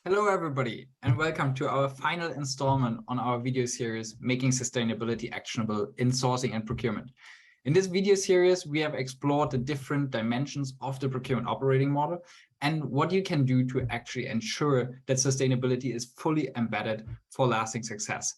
Hello, everybody, and welcome to our final installment on our video series, Making Sustainability Actionable in Sourcing and Procurement. In this video series, we have explored the different dimensions of the procurement operating model and what you can do to actually ensure that sustainability is fully embedded for lasting success.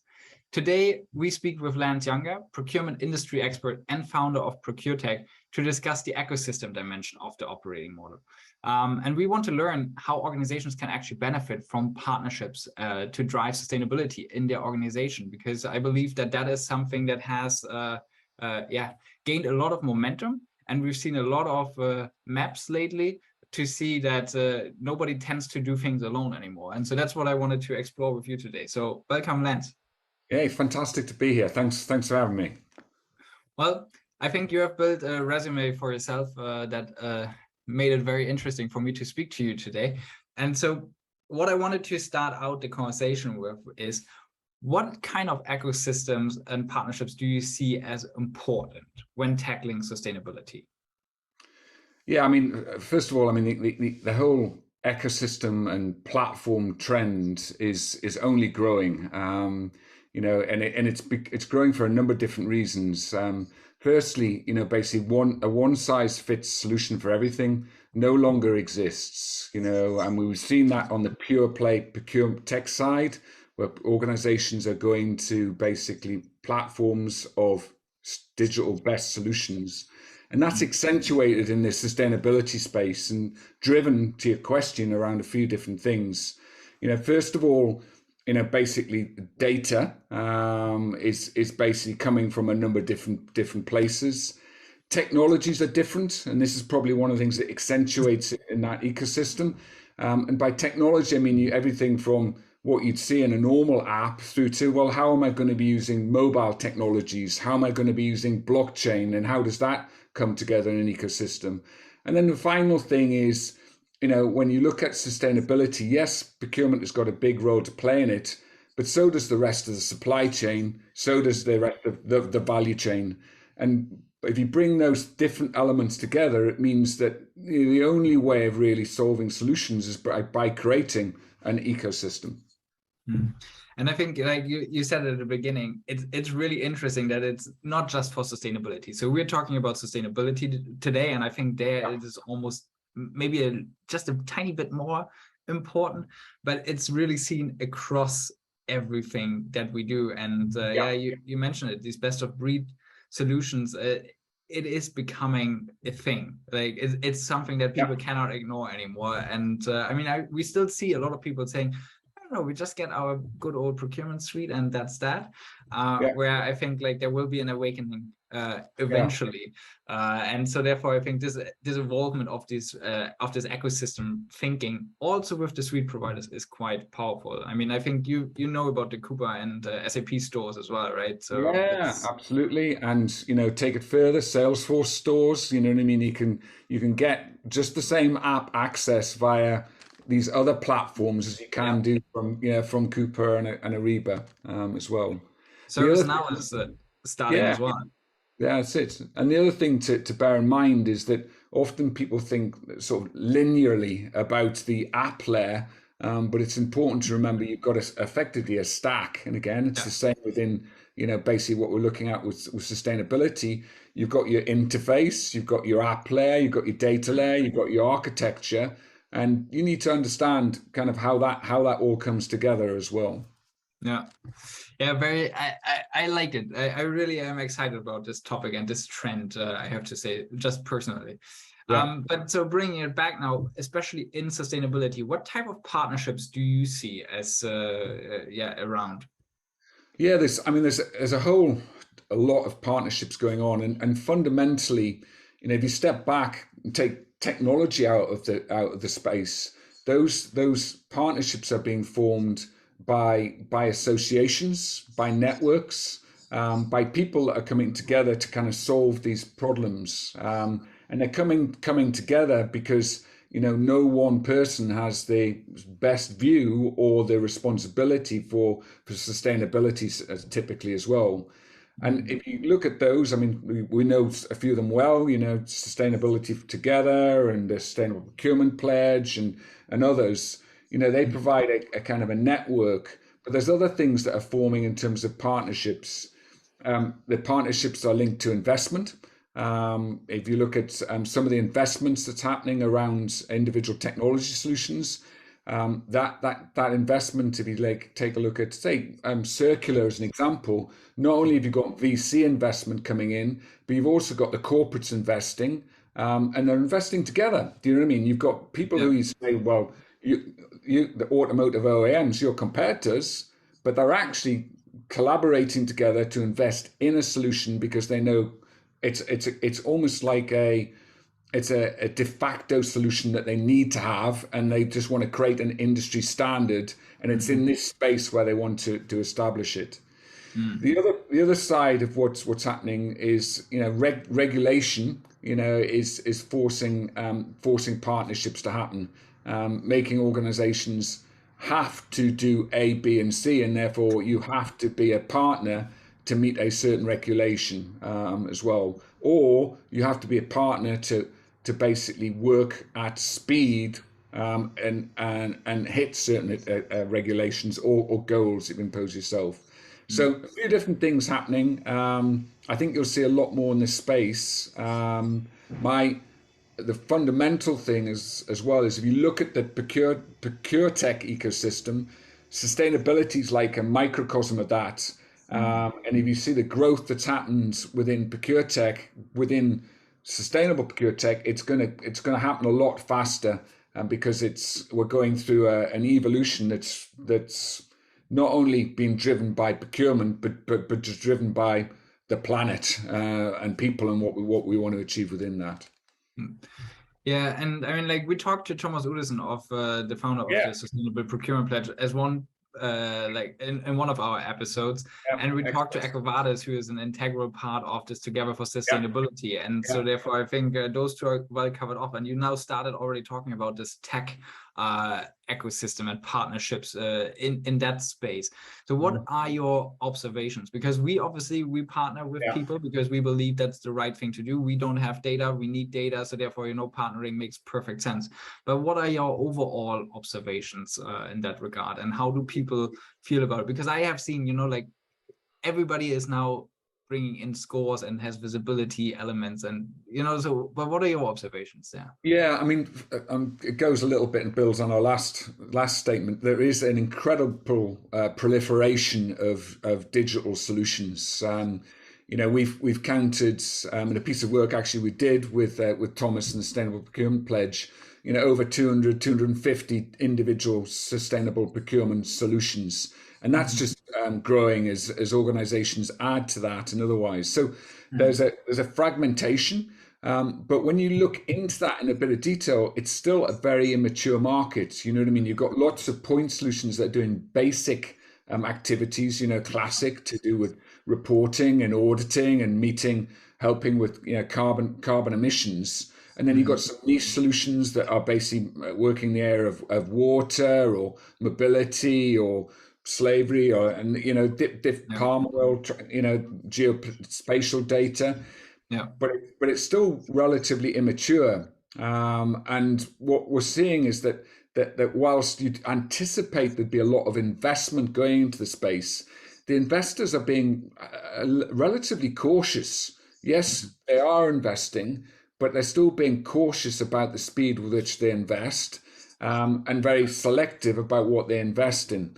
Today, we speak with Lance Younger, procurement industry expert and founder of ProcureTech, to discuss the ecosystem dimension of the operating model. And we want to learn how organizations can actually benefit from partnerships to drive sustainability in their organization, because I believe that that is something that has gained a lot of momentum. And we've seen a lot of maps lately to see that nobody tends to do things alone anymore. And so that's what I wanted to explore with you today. So welcome, Lance. Hey, fantastic to be here. Thanks for having me. Well, I think you have built a resume for yourself that made it very interesting for me to speak to you today. And so what I wanted to start out the conversation with is, what kind of ecosystems and partnerships do you see as important when tackling sustainability? Yeah, I mean, first of all, I mean the whole ecosystem and platform trend is only growing. It's growing for a number of different reasons. Firstly, basically a one size fits solution for everything no longer exists. And we've seen that on the pure play ProcureTech side, where organizations are going to basically platforms of digital best solutions. And that's accentuated in the sustainability space and driven, to your question, around a few different things. First of all, basically data is basically coming from a number of different places. Technologies are different, and this is probably one of the things that accentuates it in that ecosystem. And by technology, I mean everything from what you'd see in a normal app through to, well, how am I going to be using mobile technologies? How am I going to be using blockchain? And how does that come together in an ecosystem? And then the final thing is, when you look at sustainability, yes, procurement has got a big role to play in it, but so does the rest of the supply chain, so does the rest of the value chain. And if you bring those different elements together, it means that the only way of really solving solutions is by creating an ecosystem. And I think, like you said at the beginning, it's really interesting that it's not just for sustainability. So we're talking about sustainability today, and I think it is almost maybe just a tiny bit more important, but it's really seen across everything that we do. And you mentioned it, these best of breed solutions. It is becoming a thing. Like it's something that people cannot ignore anymore. And I mean, we still see a lot of people saying, no, we just get our good old procurement suite and that's that. Where I think like there will be an awakening eventually, and so therefore I think this evolvement of this ecosystem thinking also with the suite providers is quite powerful. I mean, I think you know about the Coupa and SAP stores as well, right? So yeah, absolutely. And take it further, Salesforce stores. You know what I mean? You can get just the same app access via these other platforms as you can do from Coupa and Ariba as well. ServiceNow is starting as well. Yeah, that's it. And the other thing to bear in mind is that often people think sort of linearly about the app layer, but it's important to remember you've got effectively a stack. And again, it's the same within, basically what we're looking at with sustainability. You've got your interface, you've got your app layer, you've got your data layer, you've got your architecture, and you need to understand kind of how that all comes together as well. Yeah, very. I like it. I really am excited about this topic and this trend. I have to say, just personally. But so bringing it back now, especially in sustainability, what type of partnerships do you see as around? Yeah, there's a lot of partnerships going on, and fundamentally, if you step back and take technology out of the space, those partnerships are being formed by associations, by networks, by people that are coming together to kind of solve these problems, and they're coming together because no one person has the best view or the responsibility for sustainability typically as well. And if you look at those, I mean, we know a few of them well, Sustainability Together and the Sustainable Procurement Pledge and others. They provide a kind of a network, but there's other things that are forming in terms of partnerships. The partnerships are linked to investment. If you look at some of the investments that's happening around individual technology solutions, that investment, if you take a look at, say, circular as an example, not only have you got VC investment coming in, but you've also got the corporates investing, and they're investing together. Do you know what I mean? You've got people Yeah. who you say, well, the automotive OEMs, your competitors, but they're actually collaborating together to invest in a solution because they know it's almost like it's a de facto solution that they need to have, and they just want to create an industry standard, and it's in this space where they want to establish it. Mm. The other side of what's happening is regulation is forcing partnerships to happen, making organizations have to do A, B, and C, and therefore you have to be a partner to meet a certain regulation as well, or you have to be a partner to basically work at speed and hit certain regulations or goals that you impose yourself. So a few different things happening. I think you'll see a lot more in this space. The fundamental thing is, as well, is if you look at the ProcureTech ecosystem, sustainability is like a microcosm of that. And if you see the growth that's happened within ProcureTech, within sustainable ProcureTech, it's gonna happen a lot faster, because we're going through an evolution that's not only being driven by procurement, but just driven by the planet and people and what we want to achieve within that. Yeah, and I mean, like we talked to Thomas Udesen of the founder of the Yeah, Sustainable Procurement Pledge as one like in one of our episodes, yeah, and we talked to excellent. EcoVadis, who is an integral part of this Together for Yeah, Sustainability, and so yeah, therefore I think those two are well covered off. And you now started already talking about this tech ecosystem and partnerships in that space. So what are your observations? Because we partner with yeah. people because we believe that's the right thing to do. We don't have data, we need data, so therefore partnering makes perfect sense. But what are your overall observations in that regard, and how do people feel about it? Because I have seen, like everybody is now bringing in scores and has visibility elements, and so. But what are your observations there? Yeah, I mean, it goes a little bit and builds on our last statement. There is an incredible proliferation of digital solutions. We've counted in a piece of work actually we did with Thomas and the Sustainable Procurement Pledge. Over 250 individual sustainable procurement solutions, and that's just growing as organizations add to that and otherwise. So there's a fragmentation. But when you look into that in a bit of detail, it's still a very immature market. You know what I mean? You've got lots of point solutions that are doing basic activities, classic to do with reporting and auditing and helping with carbon emissions. And then you've got some niche solutions that are basically working in the area of water or mobility or slavery or palm oil, geospatial data. Yeah. But it's still relatively immature. And what we're seeing is that whilst you'd anticipate there'd be a lot of investment going into the space, the investors are being relatively cautious. Yes, they are investing, but they're still being cautious about the speed with which they invest, and very selective about what they invest in.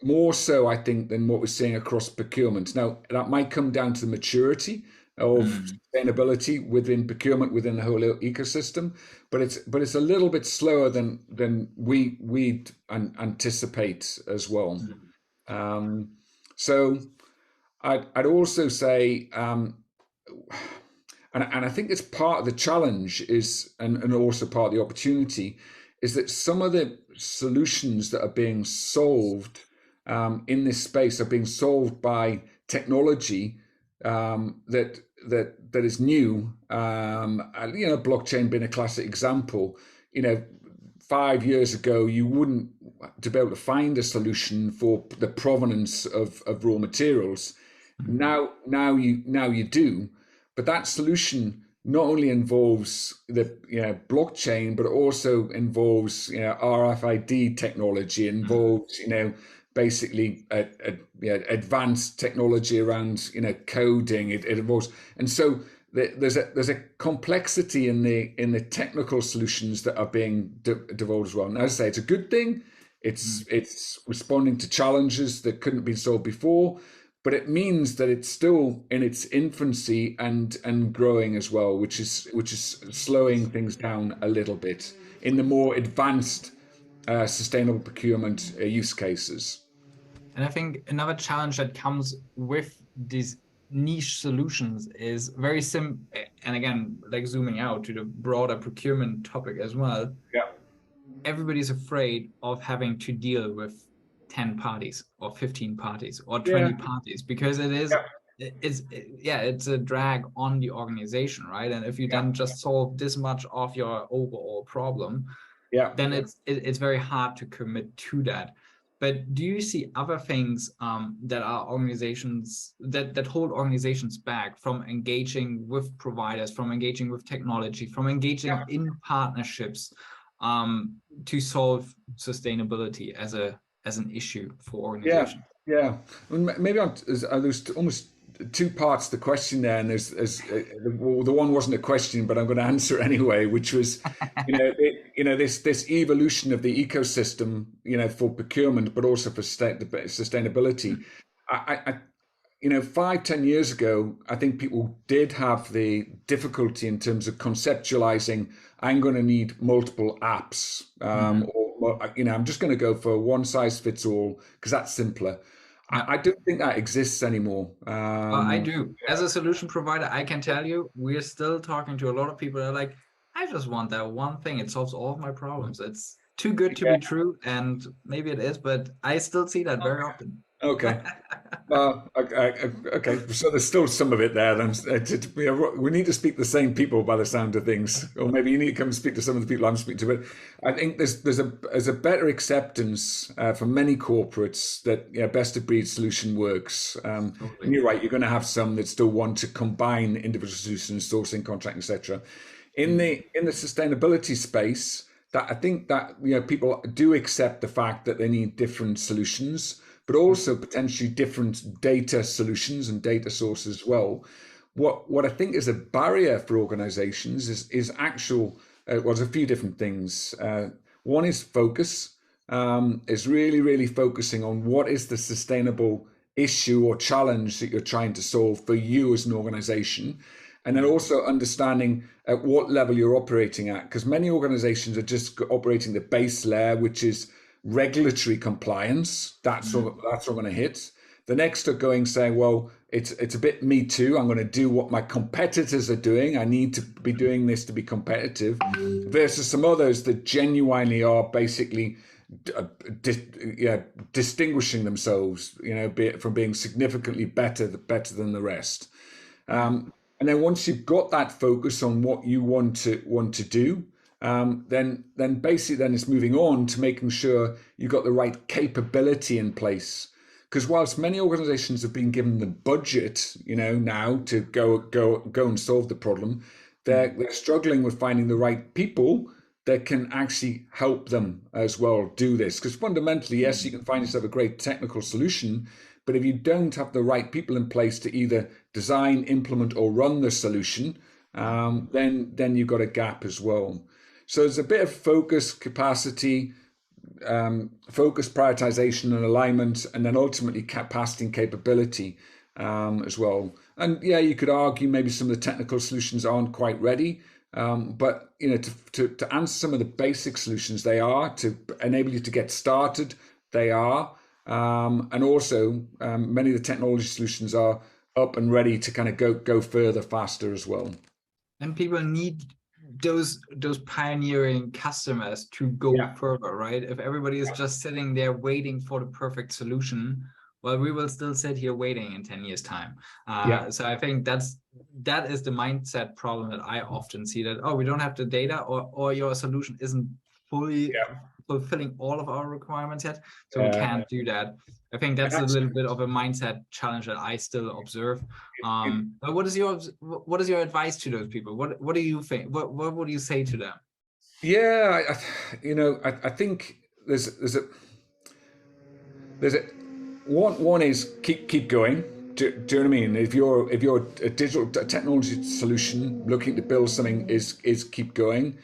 More so, I think, than what we're seeing across procurement. Now, that might come down to the maturity of sustainability within procurement within the whole ecosystem, but it's a little bit slower than we'd anticipate as well. So I'd also say, and I think it's part of the challenge and also part of the opportunity, is that some of the solutions that are being solved in this space are being solved by technology that is new. Blockchain being a classic example. 5 years ago, you wouldn't to be able to find a solution for the provenance of raw materials. Now you do, but that solution not only involves the blockchain, but also involves RFID technology, involves basically advanced technology around coding. It involves, and so there's a complexity in the technical solutions that are being developed as well. And as I say, it's a good thing. It's responding to challenges that couldn't be solved before, but it means that it's still in its infancy and growing as well, which is slowing things down a little bit in the more advanced sustainable procurement use cases. And I think another challenge that comes with these niche solutions is very sim. And again, like zooming out to the broader procurement topic as well, Yeah, everybody's afraid of having to deal with 10 parties or 15 parties or yeah, 20 parties because it is yeah, it's a drag on the organization, right? And if you yeah, then just solve this much of your overall problem, yeah. then it's very hard to commit to that. But do you see other things that are organizations that hold organizations back from engaging with providers, from engaging with technology, from engaging in partnerships to solve sustainability as an issue for Yeah, organizations? yeah. Maybe there's almost two parts to the question there, and the one wasn't a question, but I'm going to answer it anyway, which was, this evolution of the ecosystem, for procurement, but also for sustainability. I 5-10 years ago, I think people did have the difficulty in terms of conceptualizing. I'm going to need multiple apps, Mm-hmm. or I'm just going to go for one size fits all because that's simpler. Yeah. I don't think that exists anymore. I do. As a solution provider, I can tell you, we're still talking to a lot of people that are like, I just want that one thing. It solves all of my problems. It's too good to Yeah. be true, and maybe it is, but I still see that very often. Okay. Okay. So there's still some of it there. Then we need to speak the same people by the sound of things, or maybe you need to come and speak to some of the people I'm speaking to. But I think there's a better acceptance from many corporates that best of breed solution works. And Totally. you're right. You're going to have some that still want to combine individual solutions, sourcing, contract, etc. In the sustainability space, that I think that people do accept the fact that they need different solutions, but also potentially different data solutions and data sources as well. What I think is a barrier for organizations is actual, well, there's a few different things. One is focus, is really focusing on what is the sustainable issue or challenge that you're trying to solve for you as an organization. And then also understanding at what level you're operating at, because many organizations are just operating the base layer, which is regulatory compliance. That's Mm-hmm. all. That's all going to hit. The next are going saying, well, it's a bit me too. I'm going to do what my competitors are doing. I need to be doing this to be competitive. Versus some others that genuinely are basically distinguishing themselves, from being significantly better than the rest. And then once you've got that focus on what you want to do, then basically then it's moving on to making sure you've got the right capability in place. Because whilst many organizations have been given the budget, now to go and solve the problem, they're struggling with finding the right people that can actually help them as well do this. Because fundamentally, yes, you can find yourself a great technical solution, but if you don't have the right people in place to either design, implement, or run the solution, then you've got a gap as well. So there's a bit of focus, capacity, focus, prioritization, and alignment, and then ultimately capacity and capability as well. And yeah, you could argue maybe some of the technical solutions aren't quite ready, but to answer some of the basic solutions, they are to enable you to get started. They are, and also many of the technology solutions are up and ready to kind of go further, faster as well. And people need those pioneering customers to go Yeah, further, right? If everybody is just sitting there waiting for the perfect solution, well, we will still sit here waiting in 10 years time. yeah, So I think that is the mindset problem that I often see, that, oh, we don't have the data, or your solution isn't fully yeah, fulfilling all of our requirements yet, so we Yeah. can't do that. I think And that's a that's little bit of a mindset challenge that I still observe. But what is your advice to those people? What do you think? What would you say to them? yeah. I think there's a one is keep going. Do you know what I mean? If you're a digital technology solution looking to build something, is keep going.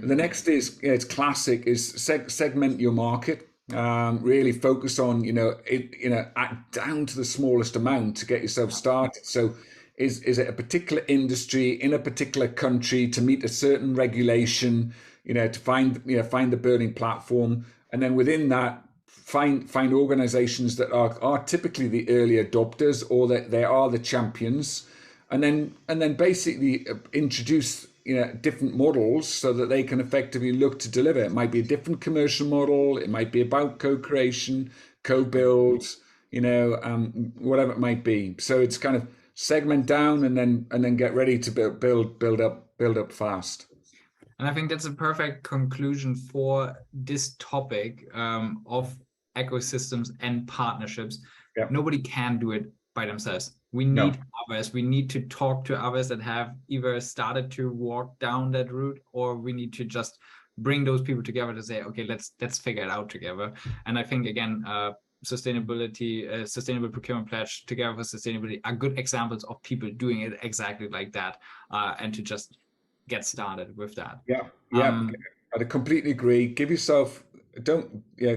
The next is, it's classic, is segment your market. Really focus on, down to the smallest amount to get yourself started. So is it a particular industry in a particular country to meet a certain regulation, to find the burning platform, and then within that find organizations that are typically the early adopters, or that they are the champions, and then basically introduce different models so that they can effectively look to deliver. It might be a different commercial model, it might be about co-creation, co-build, whatever it might be. So it's kind of segment down, and then get ready to build up fast. And I think that's a perfect conclusion for this topic of ecosystems and partnerships. Yeah. Nobody can do it by themselves. We No. need others. We need to talk to others that have either started to walk down that route, or we need to just bring those people together to say, okay, let's figure it out together. And I think, again, sustainability, sustainable procurement pledge, Together for Sustainability, are good examples of people doing it exactly like that, and to just get started with that. Yeah, yeah, Um, I completely agree. Give yourself, don't, yeah,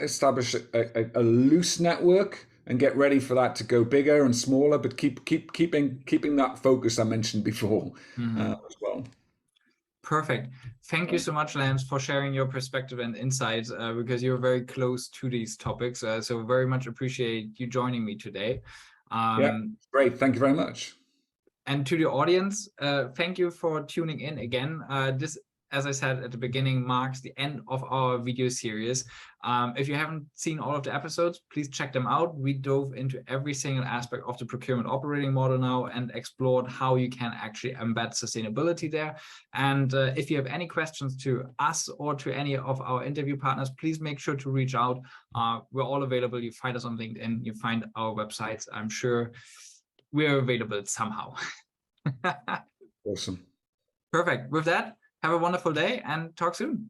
establish a loose network and get ready for that to go bigger and smaller, but keeping that focus I mentioned before, as well. Perfect. Thank you so much, Lance, for sharing your perspective and insights, because you're very close to these topics. So very much appreciate you joining me today. Yeah, Um, great. Thank you very much. And to the audience, thank you for tuning in again. This, as I said at the beginning, marks the end of our video series. If you haven't seen all of the episodes, please check them out. We dove into every single aspect of the procurement operating model now and explored how you can actually embed sustainability there. And if you have any questions to us or to any of our interview partners, please make sure to reach out. We're all available. You find us on LinkedIn, you find our websites. I'm sure we're available somehow. Awesome. Perfect. With that, have a wonderful day and talk soon.